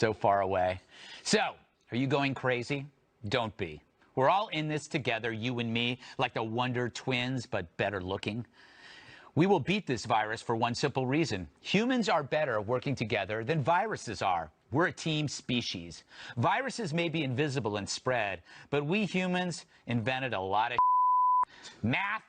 so far away. So, are you going crazy? Don't be. We're all in this together, you and me, like the Wonder Twins, but better looking. We will beat this virus for one simple reason. Humans are better working together than viruses are. We're a team species. Viruses may be invisible and spread, but we humans invented a lot of math,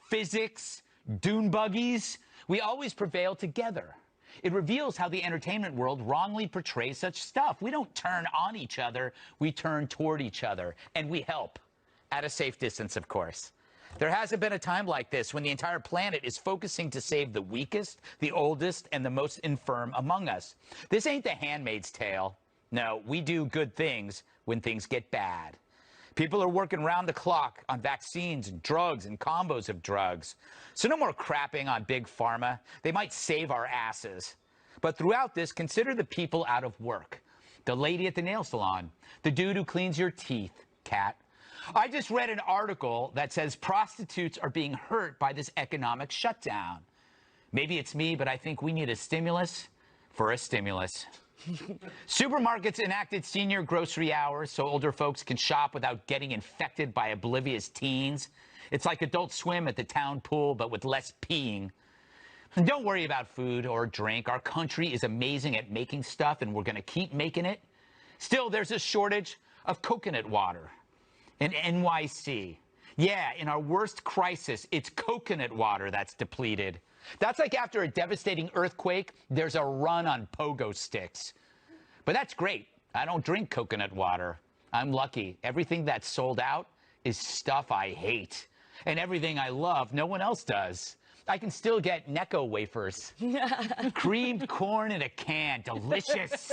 physics, dune buggies. We always prevail together. It reveals how the entertainment world wrongly portrays such stuff. We don't turn on each other, we turn toward each other, and we help. At a safe distance, of course. There hasn't been a time like this when the entire planet is focusing to save the weakest, the oldest, and the most infirm among us. This ain't the Handmaid's Tale. No, we do good things when things get bad. People are working round the clock on vaccines and drugs and combos of drugs. So no more crapping on big pharma. They might save our asses. But throughout this, consider the people out of work. The lady at the nail salon. The dude who cleans your teeth, cat. I just read an article that says prostitutes are being hurt by this economic shutdown. Maybe it's me, but I think we need a stimulus for a stimulus. Supermarkets enacted senior grocery hours so older folks can shop without getting infected by oblivious teens. It's like Adult Swim at the town pool, but with less peeing. And don't worry about food or drink. Our country is amazing at making stuff, and we're going to keep making it. Still, there's a shortage of coconut water in NYC. Yeah, in our worst crisis, it's coconut water that's depleted. That's like after a devastating earthquake, there's a run on pogo sticks. But that's great. I don't drink coconut water. I'm lucky. Everything that's sold out is stuff I hate. And everything I love, no one else does. I can still get Necco wafers. Creamed corn in a can. Delicious.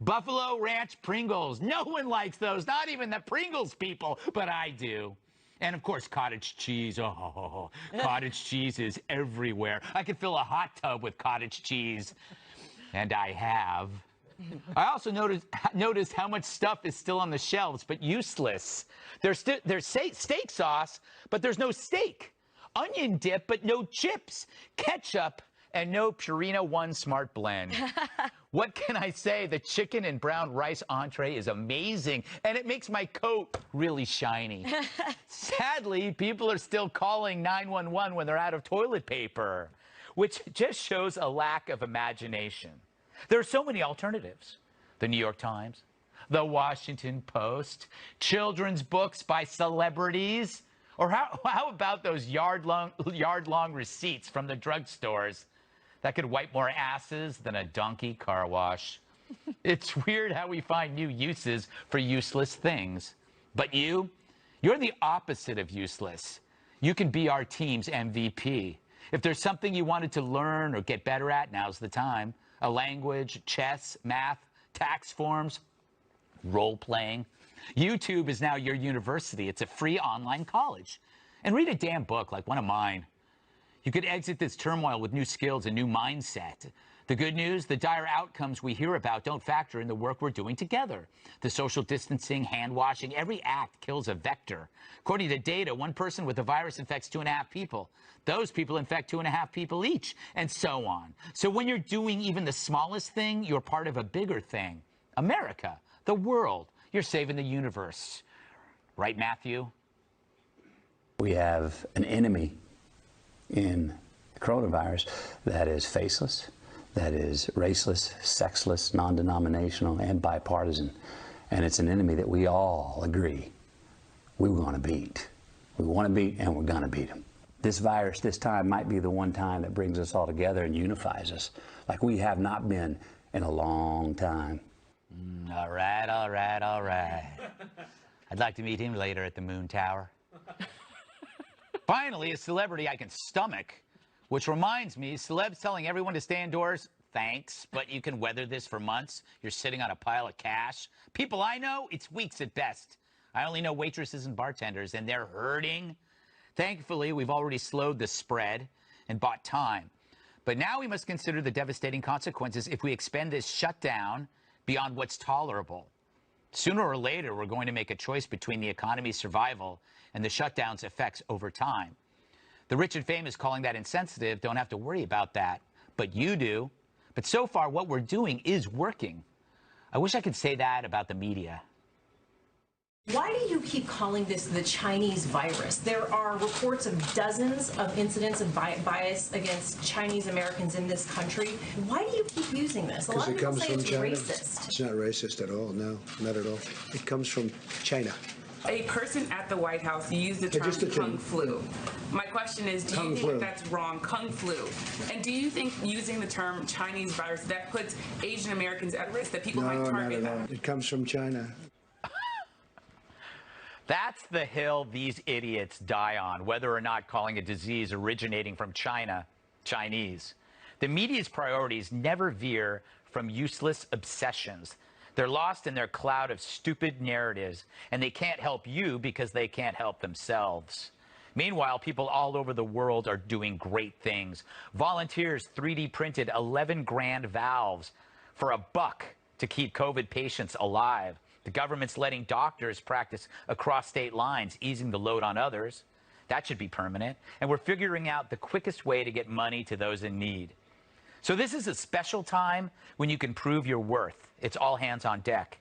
Buffalo Ranch Pringles. No one likes those. Not even the Pringles people, but I do. And, of course, cottage cheese. Oh, cottage cheese is everywhere. I could fill a hot tub with cottage cheese. And I have. I also noticed how much stuff is still on the shelves, but useless. There's steak sauce, but there's no steak. Onion dip, but no chips. Ketchup, and no Purina One Smart Blend. What can I say? The chicken and brown rice entree is amazing, and it makes my coat really shiny. Sadly, people are still calling 911 when they're out of toilet paper, which just shows a lack of imagination. There are so many alternatives. The New York Times, the Washington Post, children's books by celebrities, or how about those yard-long receipts from the drugstores that could wipe more asses than a donkey car wash? It's weird how we find new uses for useless things. But you're the opposite of useless. You can be our team's MVP. If there's something you wanted to learn or get better at, now's the time. A language, chess, math, tax forms, role-playing. YouTube is now your university. It's a free online college. And read a damn book like one of mine. You could exit this turmoil with new skills and new mindset. The good news, the dire outcomes we hear about don't factor in the work we're doing together. The social distancing, hand washing, every act kills a vector. According to data, one person with the virus infects 2.5 people. Those people infect 2.5 people each, and so on. So when you're doing even the smallest thing, you're part of a bigger thing. America, the world, you're saving the universe. Right, Matthew? We have an enemy in the coronavirus that is faceless, that is raceless, sexless, non-denominational, and bipartisan. And it's an enemy that we all agree we want to beat. We want to beat, and we're going to beat him. This virus this time might be the one time that brings us all together and unifies us like we have not been in a long time. All right, all right, all right. I'd like to meet him later at the Moon Tower. Finally, a celebrity I can stomach. Which reminds me, celebs telling everyone to stay indoors, thanks, but you can weather this for months. You're sitting on a pile of cash. People I know, it's weeks at best. I only know waitresses and bartenders, and they're hurting. Thankfully, we've already slowed the spread and bought time. But now we must consider the devastating consequences if we expend this shutdown beyond what's tolerable. Sooner or later, we're going to make a choice between the economy's survival and the shutdown's effects over time. The rich and famous calling that insensitive don't have to worry about that, but you do. But so far, what we're doing is working. I wish I could say that about the media. Why do you keep calling this the Chinese virus? There are reports of dozens of incidents of bias against Chinese Americans in this country. Why do you keep using this? A lot of people say it's racist. It's not racist at all. No, not at all. It comes from China. A person at the White House used the term Kung Flu. My question is, do you think that's wrong, Kung Flu? And do you think using the term Chinese virus, that puts Asian Americans at risk, that people might target them? It comes from China. That's the hill these idiots die on, whether or not calling a disease originating from China Chinese. The media's priorities never veer from useless obsessions. They're lost in their cloud of stupid narratives, and they can't help you because they can't help themselves. Meanwhile, people all over the world are doing great things. Volunteers 3D printed 11 grand valves for $1 to keep COVID patients alive. The government's letting doctors practice across state lines, easing the load on others. That should be permanent. And we're figuring out the quickest way to get money to those in need. So this is a special time when you can prove your worth. It's all hands on deck.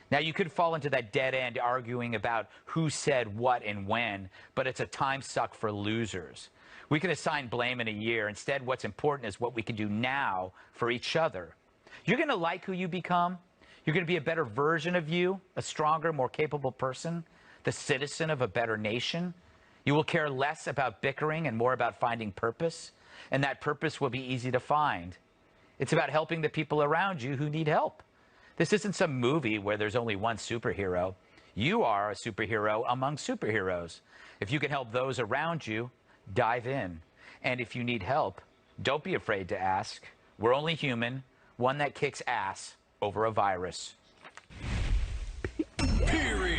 Now, you could fall into that dead end arguing about who said what and when, but it's a time suck for losers. We can assign blame in a year. Instead, what's important is what we can do now for each other. You're going to like who you become. You're going to be a better version of you, a stronger, more capable person, the citizen of a better nation. You will care less about bickering and more about finding purpose, and that purpose will be easy to find. It's about helping the people around you who need help. This isn't some movie where there's only one superhero. You are a superhero among superheroes. If you can help those around you, dive in. And if you need help, don't be afraid to ask. We're only human, one that kicks ass over a virus. Period.